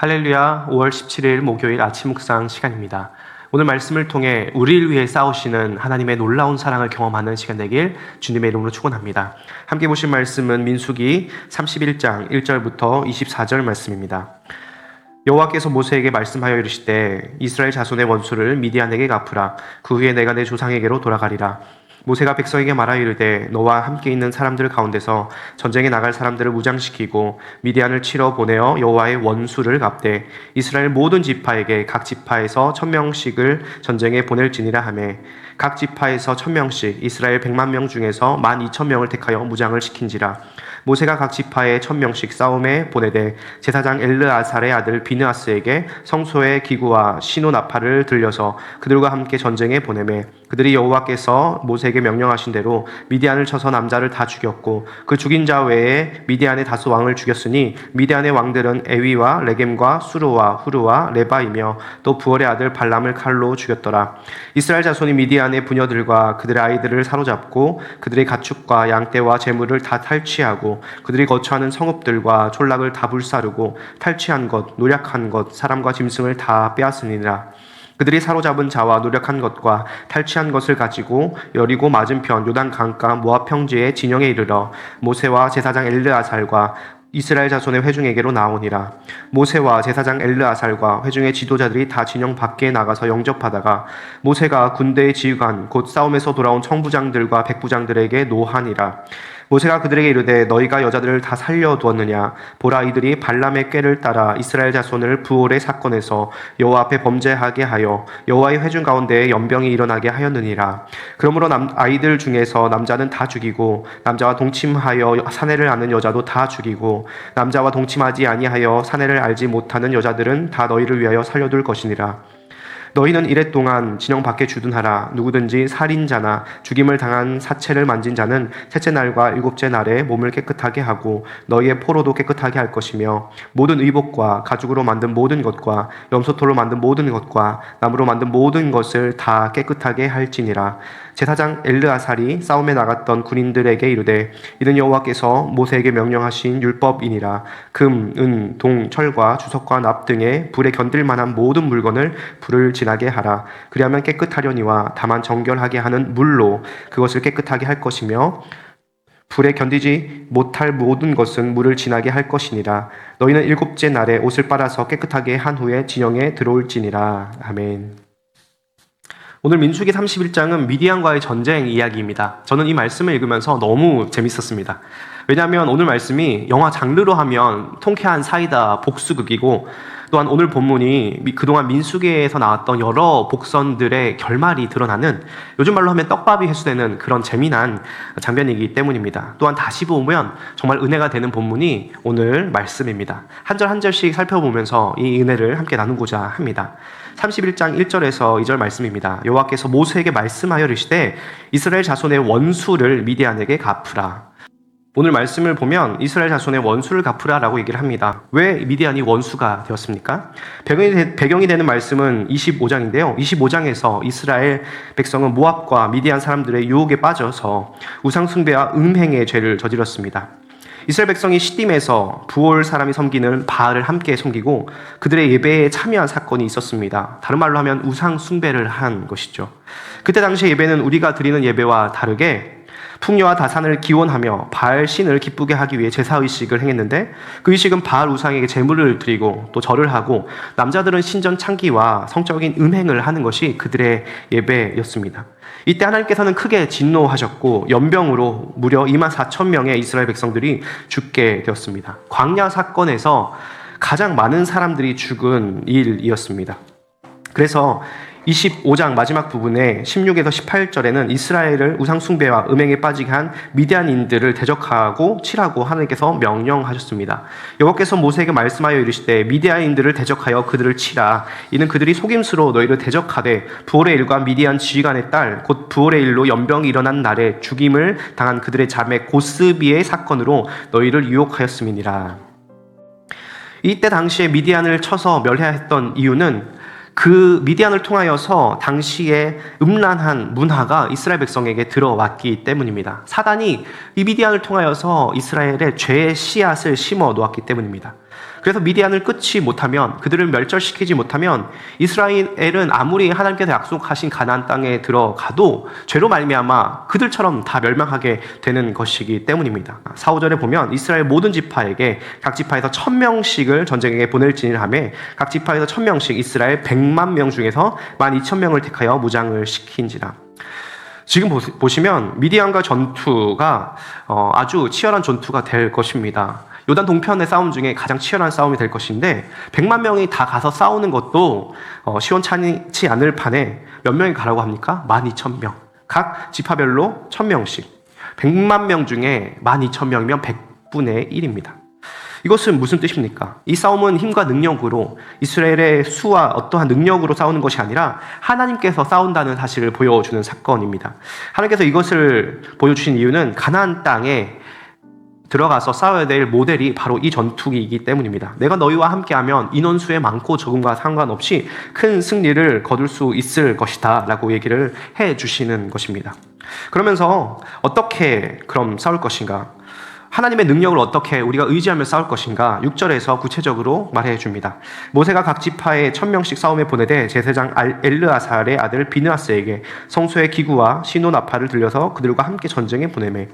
할렐루야, 5월 17일 목요일 아침 묵상 시간입니다. 오늘 말씀을 통해 우리를 위해 싸우시는 하나님의 놀라운 사랑을 경험하는 시간 되길 주님의 이름으로 축원합니다. 함께 보신 말씀은 민수기 31장 1절부터 24절 말씀입니다. 여호와께서 모세에게 말씀하여 이르시되 이스라엘 자손의 원수를 미디안에게 갚으라. 그 후에 내가 내 조상에게로 돌아가리라. 모세가 백성에게 말하여 이르되 너와 함께 있는 사람들 가운데서 전쟁에 나갈 사람들을 무장시키고 미디안을 치러 보내어 여호와의 원수를 갚되 이스라엘 모든 지파에게 각 지파에서 1000명씩을 전쟁에 보낼지니라 하며 각 지파에서 1000명씩 이스라엘 100만 명 중에서 12,000명을 택하여 무장을 시킨지라. 모세가 각 지파에 1000명씩 싸움에 보내되 제사장 엘르아살의 아들 비느하스에게 성소의 기구와 시노나팔을 들려서 그들과 함께 전쟁에 보내매 그들이 여호와께서 모세에게 명령하신 대로 미디안을 쳐서 남자를 다 죽였고 그 죽인 자 외에 미디안의 다수 왕을 죽였으니 미디안의 왕들은 에위와 레겜과 수르와 후르와 레바이며 또 부월의 아들 발람을 칼로 죽였더라. 이스라엘 자손이 미디안의 부녀들과 그들의 아이들을 사로잡고 그들의 가축과 양떼와 재물을 다 탈취하고 그들이 거처하는 성읍들과 촌락을 다 불사르고 탈취한 것, 노략한 것, 사람과 짐승을 다 빼앗으니라. 그들이 사로잡은 자와 노력한 것과 탈취한 것을 가지고 여리고 맞은편 요단 강가 모압 평지의 진영에 이르러 모세와 제사장 엘르아살과 이스라엘 자손의 회중에게로 나오니라. 모세와 제사장 엘르아살과 회중의 지도자들이 다 진영 밖에 나가서 영접하다가 모세가 군대의 지휘관 곧 싸움에서 돌아온 청부장들과 백부장들에게 노하니라. 모세가 그들에게 이르되 너희가 여자들을 다 살려두었느냐? 보라, 이들이 발람의 꾀를 따라 이스라엘 자손을 부올의 사건에서 여호와 앞에 범죄하게 하여 여호와의 회중 가운데에 연병이 일어나게 하였느니라. 그러므로 아이들 중에서 남자는 다 죽이고 남자와 동침하여 사내를 아는 여자도 다 죽이고 남자와 동침하지 아니하여 사내를 알지 못하는 여자들은 다 너희를 위하여 살려둘 것이니라. 너희는 이랫 동안 진영 밖에 주둔하라. 누구든지 살인자나 죽임을 당한 사체를 만진 자는 셋째 날과 일곱째 날에 몸을 깨끗하게 하고 너희의 포로도 깨끗하게 할 것이며 모든 의복과 가죽으로 만든 모든 것과 염소털로 만든 모든 것과 나무로 만든 모든 것을 다 깨끗하게 할지니라. 제사장 엘르아살이 싸움에 나갔던 군인들에게 이르되 이는 여호와께서 모세에게 명령하신 율법이니라. 금, 은, 동, 철과 주석과 납 등의 불에 견딜 만한 모든 물건을 불을 지나게 하라. 그리하면 깨끗하려니와 다만 정결하게 하는 물로 그것을 깨끗하게 할 것이며 불에 견디지 못할 모든 것은 물을 지나게 할 것이니라. 너희는 일곱째 날에 옷을 빨아서 깨끗하게 한 후에 진영에 들어올지니라. 아멘. 오늘 민수기 31장은 미디안과의 전쟁 이야기입니다. 저는 이 말씀을 읽으면서 너무 재밌었습니다. 왜냐하면 오늘 말씀이 영화 장르로 하면 통쾌한 사이다 복수극이고 또한 오늘 본문이 그동안 민수기에서 나왔던 여러 복선들의 결말이 드러나는 요즘 말로 하면 떡밥이 회수되는 그런 재미난 장면이기 때문입니다. 또한 다시 보면 정말 은혜가 되는 본문이 오늘 말씀입니다. 한 절 한 절씩 살펴보면서 이 은혜를 함께 나누고자 합니다. 31장 1절에서 2절 말씀입니다. 여호와께서 모세에게 말씀하여 이르시되 이스라엘 자손의 원수를 미디안에게 갚으라. 오늘 말씀을 보면 이스라엘 자손의 원수를 갚으라라고 얘기를 합니다. 왜 미디안이 원수가 되었습니까? 배경이 되는 말씀은 25장인데요. 25장에서 이스라엘 백성은 모압과 미디안 사람들의 유혹에 빠져서 우상숭배와 음행의 죄를 저질렀습니다. 이스라엘 백성이 시딤에서 부올 사람이 섬기는 바알을 함께 섬기고 그들의 예배에 참여한 사건이 있었습니다. 다른 말로 하면 우상 숭배를 한 것이죠. 그때 당시 예배는 우리가 드리는 예배와 다르게 풍요와 다산을 기원하며 바알 신을 기쁘게 하기 위해 제사의식을 행했는데 그 의식은 바알 우상에게 제물을 드리고 또 절을 하고 남자들은 신전 창기와 성적인 음행을 하는 것이 그들의 예배였습니다. 이때 하나님께서는 크게 진노하셨고 연병으로 무려 24,000명의 이스라엘 백성들이 죽게 되었습니다. 광야 사건에서 가장 많은 사람들이 죽은 일이었습니다. 그래서 25장 마지막 부분에 16에서 18절에는 이스라엘을 우상숭배와 음행에 빠지게 한 미디안인들을 대적하고 치라고 하나님께서 명령하셨습니다. 여호와께서 모세에게 말씀하여 이르시되 미디안인들을 대적하여 그들을 치라. 이는 그들이 속임수로 너희를 대적하되 부올의 일과 미디안 지휘관의 딸 곧 부올의 일로 연병이 일어난 날에 죽임을 당한 그들의 자매 고스비의 사건으로 너희를 유혹하였음이니라. 이때 당시에 미디안을 쳐서 멸해했던 이유는 그 미디안을 통하여서 당시에 음란한 문화가 이스라엘 백성에게 들어왔기 때문입니다. 사단이 이 미디안을 통하여서 이스라엘의 죄의 씨앗을 심어 놓았기 때문입니다. 그래서 미디안을 끊지 못하면, 그들을 멸절시키지 못하면 이스라엘은 아무리 하나님께서 약속하신 가나안 땅에 들어가도 죄로 말미암아 그들처럼 다 멸망하게 되는 것이기 때문입니다. 4, 5절에 보면 이스라엘 모든 지파에게 각 지파에서 1000명씩을 전쟁에 보낼지니라 하며 각 지파에서 1000명씩 이스라엘 100만 명 중에서 12,000명을 택하여 무장을 시킨지라. 지금 보시면 미디안과 전투가 아주 치열한 전투가 될 것입니다. 요단 동편의 싸움 중에 가장 치열한 싸움이 될 것인데 100만 명이 다 가서 싸우는 것도 시원찮지 않을 판에 몇 명이 가라고 합니까? 12,000명. 각 지파별로 1000명씩. 100만 명 중에 12,000명이면 100분의 1입니다. 이것은 무슨 뜻입니까? 이 싸움은 힘과 능력으로, 이스라엘의 수와 어떠한 능력으로 싸우는 것이 아니라 하나님께서 싸운다는 사실을 보여주는 사건입니다. 하나님께서 이것을 보여주신 이유는 가나안 땅에 들어가서 싸워야 될 모델이 바로 이 전투기이기 때문입니다. 내가 너희와 함께하면 인원수의 많고 적음과 상관없이 큰 승리를 거둘 수 있을 것이다 라고 얘기를 해주시는 것입니다. 그러면서 어떻게 그럼 싸울 것인가? 하나님의 능력을 어떻게 우리가 의지하며 싸울 것인가? 6절에서 구체적으로 말해줍니다. 모세가 각 지파에 1000명씩 싸움에 보내되 제사장 엘르아살의 아들 비느하스에게 성소의 기구와 시노 나팔을 들려서 그들과 함께 전쟁에 보내매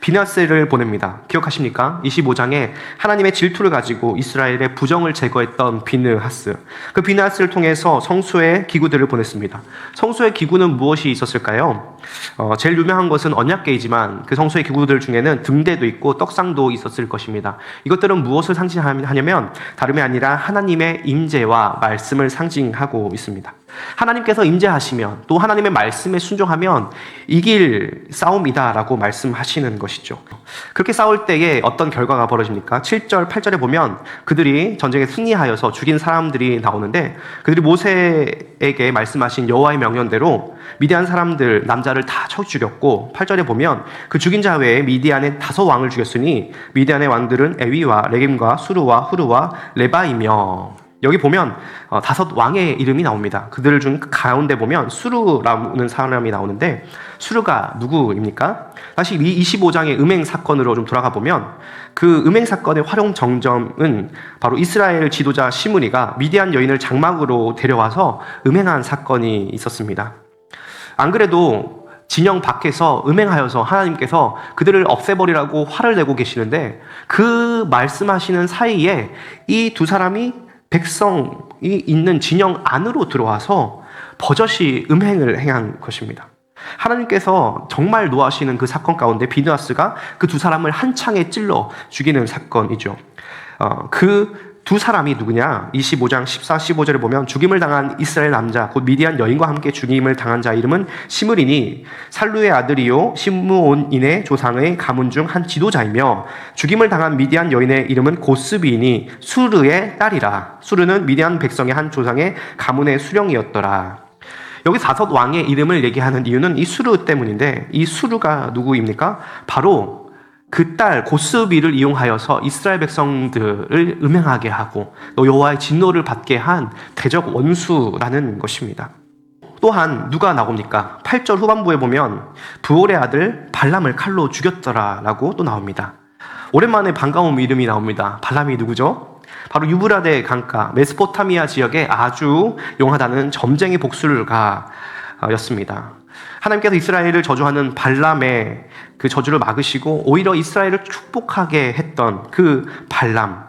비느하스를 보냅니다. 기억하십니까? 25장에 하나님의 질투를 가지고 이스라엘의 부정을 제거했던 비느하스. 그 비느하스를 통해서 성소의 기구들을 보냈습니다. 성소의 기구는 무엇이 있었을까요? 제일 유명한 것은 언약궤이지만 그 성소의 기구들 중에는 등대도 있고 떡상도 있었을 것입니다. 이것들은 무엇을 상징하냐면 다름이 아니라 하나님의 임재와 말씀을 상징하고 있습니다. 하나님께서 임재하시면 또 하나님의 말씀에 순종하면 이길 싸움이다라고 말씀하시는 것이죠. 그렇게 싸울 때에 어떤 결과가 벌어집니까? 7절, 8절에 보면 그들이 전쟁에 승리하여서 죽인 사람들이 나오는데 그들이 모세에게 말씀하신 여호와의 명령대로 미디안 사람들 남자를 다 쳐 죽였고 8절에 보면 그 죽인 자 외에 미디안의 5왕을 죽였으니 미디안의 왕들은 에위와 레겜과 수르와 후르와 레바이며 여기 보면 5 왕의 이름이 나옵니다. 그들 중 가운데 보면 수르라는 사람이 나오는데 수르가 누구입니까? 다시 이 25장의 음행 사건으로 좀 돌아가 보면 그 음행 사건의 활용 정점은 바로 이스라엘 지도자 시므리가 미디안 여인을 장막으로 데려와서 음행한 사건이 있었습니다. 안 그래도 진영 밖에서 음행하여서 하나님께서 그들을 없애버리라고 화를 내고 계시는데 그 말씀하시는 사이에 이 두 사람이 백성이 있는 진영 안으로 들어와서 버젓이 음행을 행한 것입니다. 하나님께서 정말 노하시는 그 사건 가운데 비느하스가 그 두 사람을 한 창에 찔러 죽이는 사건이죠. 그 두 사람이 누구냐? 25장 14, 15절에 보면 죽임을 당한 이스라엘 남자 곧 미디안 여인과 함께 죽임을 당한 자 이름은 시므리니 살루의 아들이요 시므온인의 조상의 가문 중 한 지도자이며 죽임을 당한 미디안 여인의 이름은 고스비니 수르의 딸이라. 수르는 미디안 백성의 한 조상의 가문의 수령이었더라. 여기 5 왕의 이름을 얘기하는 이유는 이 수르 때문인데 이 수르가 누구입니까? 바로 그 딸 고스비를 이용하여서 이스라엘 백성들을 음행하게 하고 또 여호와의 진노를 받게 한 대적 원수라는 것입니다. 또한 누가 나옵니까? 8절 후반부에 보면 부올의 아들 발람을 칼로 죽였더라라고 또 나옵니다. 오랜만에 반가운 이름이 나옵니다. 발람이 누구죠? 바로 유브라데 강가 메소포타미아 지역에 아주 용하다는 점쟁이 복술가였습니다. 하나님께서 이스라엘을 저주하는 발람의 그 저주를 막으시고 오히려 이스라엘을 축복하게 했던 그 발람.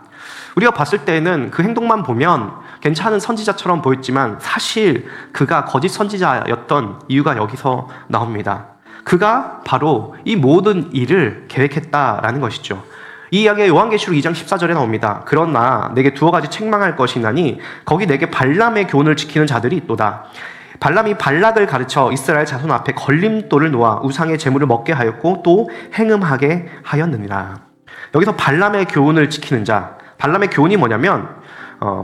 우리가 봤을 때는 그 행동만 보면 괜찮은 선지자처럼 보였지만 사실 그가 거짓 선지자였던 이유가 여기서 나옵니다. 그가 바로 이 모든 일을 계획했다라는 것이죠. 이 이야기가 요한계시록 2장 14절에 나옵니다. 그러나 내게 2가지 책망할 것이 있나니 거기 내게 발람의 교훈을 지키는 자들이 있도다. 발람이 발락을 가르쳐 이스라엘 자손 앞에 걸림돌을 놓아 우상의 재물을 먹게 하였고 또 행음하게 하였느니라. 여기서 발람의 교훈을 지키는 자, 발람의 교훈이 뭐냐면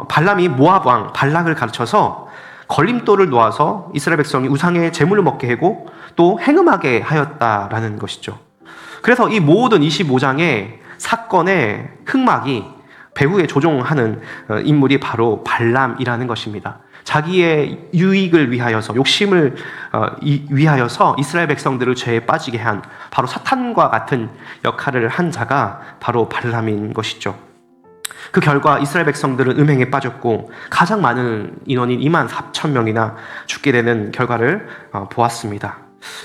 발람이 모압 왕 발락을 가르쳐서 걸림돌을 놓아서 이스라엘 백성이 우상의 재물을 먹게 하고 또 행음하게 하였다라는 것이죠. 그래서 이 모든 25장의 사건의 흑막이 배후에 조종하는 인물이 바로 발람이라는 것입니다. 자기의 유익을 위하여서 욕심을 위하여서 이스라엘 백성들을 죄에 빠지게 한 바로 사탄과 같은 역할을 한 자가 바로 발람인 것이죠. 그 결과 이스라엘 백성들은 음행에 빠졌고 가장 많은 인원인 24,000명이나 죽게 되는 결과를 보았습니다.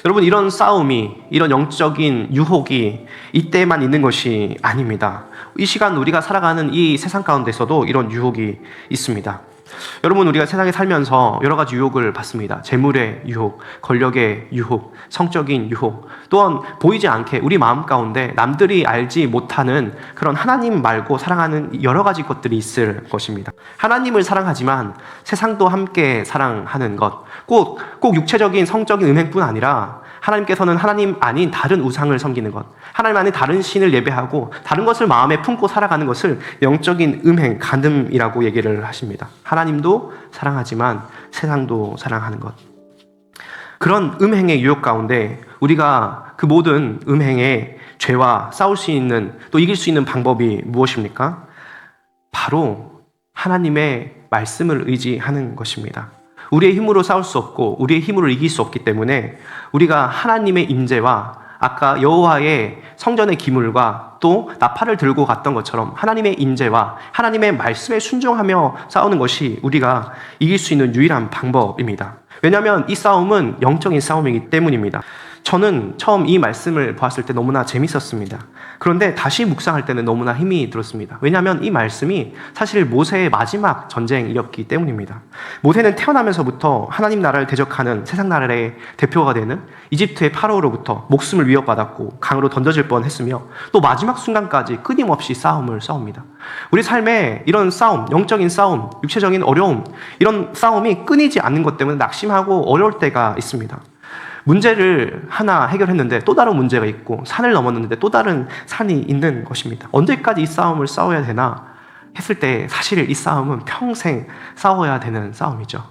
여러분, 이런 싸움이, 이런 영적인 유혹이 이때만 있는 것이 아닙니다. 이 시간 우리가 살아가는 이 세상 가운데서도 이런 유혹이 있습니다. 여러분, 우리가 세상에 살면서 여러 가지 유혹을 받습니다. 재물의 유혹, 권력의 유혹, 성적인 유혹, 또한 보이지 않게 우리 마음 가운데 남들이 알지 못하는 그런 하나님 말고 사랑하는 여러 가지 것들이 있을 것입니다. 하나님을 사랑하지만 세상도 함께 사랑하는 것, 꼭 육체적인 성적인 음행뿐 아니라 하나님께서는 하나님 아닌 다른 우상을 섬기는 것, 하나님 아닌 다른 신을 예배하고 다른 것을 마음에 품고 살아가는 것을 영적인 음행, 간음이라고 얘기를 하십니다. 하나님도 사랑하지만 세상도 사랑하는 것. 그런 음행의 유혹 가운데 우리가 그 모든 음행의 죄와 싸울 수 있는, 또 이길 수 있는 방법이 무엇입니까? 바로 하나님의 말씀을 의지하는 것입니다. 우리의 힘으로 싸울 수 없고 우리의 힘으로 이길 수 없기 때문에 우리가 하나님의 임재와 아까 여호와의 성전의 기물과 또 나팔을 들고 갔던 것처럼 하나님의 임재와 하나님의 말씀에 순종하며 싸우는 것이 우리가 이길 수 있는 유일한 방법입니다. 왜냐하면 이 싸움은 영적인 싸움이기 때문입니다. 저는 처음 이 말씀을 보았을 때 너무나 재밌었습니다. 그런데 다시 묵상할 때는 너무나 힘이 들었습니다. 왜냐하면 이 말씀이 사실 모세의 마지막 전쟁이었기 때문입니다. 모세는 태어나면서부터 하나님 나라를 대적하는 세상 나라의 대표가 되는 이집트의 파라오로부터 목숨을 위협받았고 강으로 던져질 뻔했으며 또 마지막 순간까지 끊임없이 싸움을 싸웁니다. 우리 삶에 이런 싸움, 영적인 싸움, 육체적인 어려움, 이런 싸움이 끊이지 않는 것 때문에 낙심하고 어려울 때가 있습니다. 문제를 하나 해결했는데 또 다른 문제가 있고 산을 넘었는데 또 다른 산이 있는 것입니다. 언제까지 이 싸움을 싸워야 되나 했을 때 사실 이 싸움은 평생 싸워야 되는 싸움이죠.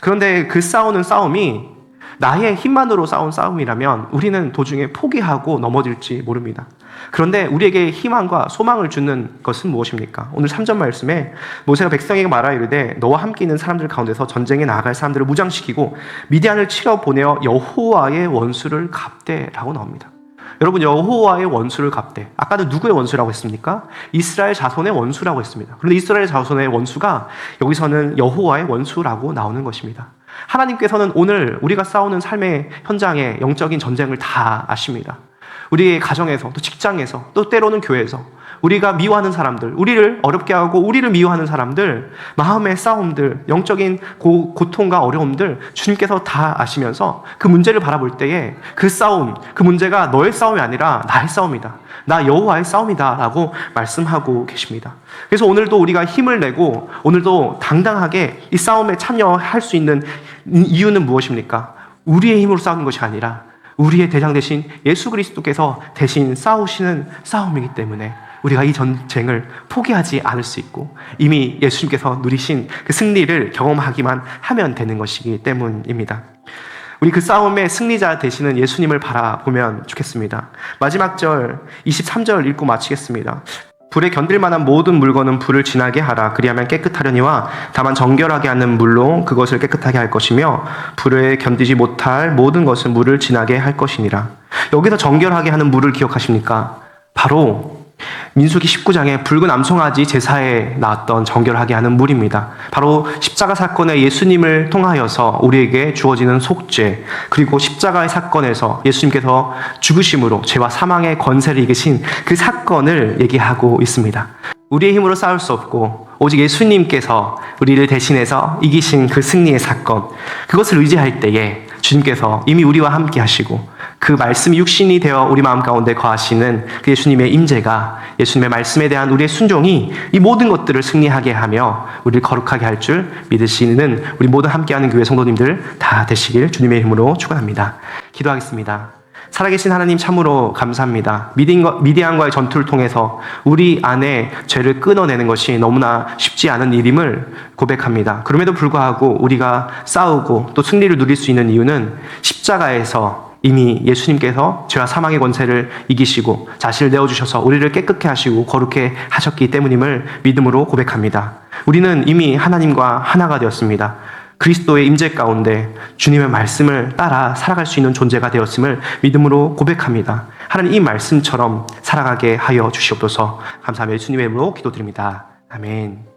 그런데 그 싸우는 싸움이 나의 힘만으로 싸운 싸움이라면 우리는 도중에 포기하고 넘어질지 모릅니다. 그런데 우리에게 희망과 소망을 주는 것은 무엇입니까? 오늘 3절 말씀에 모세가 백성에게 말하 이르되 너와 함께 있는 사람들 가운데서 전쟁에 나아갈 사람들을 무장시키고 미디안을 치러 보내어 여호와의 원수를 갚되라고 나옵니다. 여러분, 여호와의 원수를 갚되, 아까는 누구의 원수라고 했습니까? 이스라엘 자손의 원수라고 했습니다. 그런데 이스라엘 자손의 원수가 여기서는 여호와의 원수라고 나오는 것입니다. 하나님께서는 오늘 우리가 싸우는 삶의 현장에 영적인 전쟁을 다 아십니다. 우리의 가정에서, 또 직장에서, 또 때로는 교회에서 우리가 미워하는 사람들, 우리를 어렵게 하고 우리를 미워하는 사람들, 마음의 싸움들, 영적인 고통과 어려움들 주님께서 다 아시면서 그 문제를 바라볼 때에 그 싸움, 그 문제가 너의 싸움이 아니라 나의 싸움이다, 나 여호와의 싸움이다 라고 말씀하고 계십니다. 그래서 오늘도 우리가 힘을 내고 오늘도 당당하게 이 싸움에 참여할 수 있는 이유는 무엇입니까? 우리의 힘으로 싸우는 것이 아니라 우리의 대장 되신 예수 그리스도께서 대신 싸우시는 싸움이기 때문에 우리가 이 전쟁을 포기하지 않을 수 있고 이미 예수님께서 누리신 그 승리를 경험하기만 하면 되는 것이기 때문입니다. 우리 그 싸움의 승리자 되시는 예수님을 바라보면 좋겠습니다. 마지막 절 23절 읽고 마치겠습니다. 불에 견딜 만한 모든 물건은 불을 지나게 하라. 그리하면 깨끗하려니와 다만 정결하게 하는 물로 그것을 깨끗하게 할 것이며 불에 견디지 못할 모든 것은 물을 지나게 할 것이니라. 여기서 정결하게 하는 물을 기억하십니까? 바로 민수기 19장에 붉은 암송아지 제사에 나왔던 정결하게 하는 물입니다. 바로 십자가 사건에 예수님을 통하여서 우리에게 주어지는 속죄, 그리고 십자가의 사건에서 예수님께서 죽으심으로 죄와 사망의 권세를 이기신 그 사건을 얘기하고 있습니다. 우리의 힘으로 싸울 수 없고 오직 예수님께서 우리를 대신해서 이기신 그 승리의 사건, 그것을 의지할 때에 주님께서 이미 우리와 함께 하시고 그 말씀이 육신이 되어 우리 마음 가운데 거하시는 그 예수님의 임재가, 예수님의 말씀에 대한 우리의 순종이 이 모든 것들을 승리하게 하며 우리를 거룩하게 할 줄 믿으시는 우리 모두 함께하는 교회 성도님들 다 되시길 주님의 이름으로 축원합니다. 기도하겠습니다. 살아계신 하나님 참으로 감사합니다. 미디안과의 전투를 통해서 우리 안에 죄를 끊어내는 것이 너무나 쉽지 않은 일임을 고백합니다. 그럼에도 불구하고 우리가 싸우고 또 승리를 누릴 수 있는 이유는 십자가에서 이미 예수님께서 죄와 사망의 권세를 이기시고 자신을 내어주셔서 우리를 깨끗게 하시고 거룩해 하셨기 때문임을 믿음으로 고백합니다. 우리는 이미 하나님과 하나가 되었습니다. 그리스도의 임재 가운데 주님의 말씀을 따라 살아갈 수 있는 존재가 되었음을 믿음으로 고백합니다. 하나님 이 말씀처럼 살아가게 하여 주시옵소서. 감사하며 예수님의 이름으로 기도드립니다. 아멘.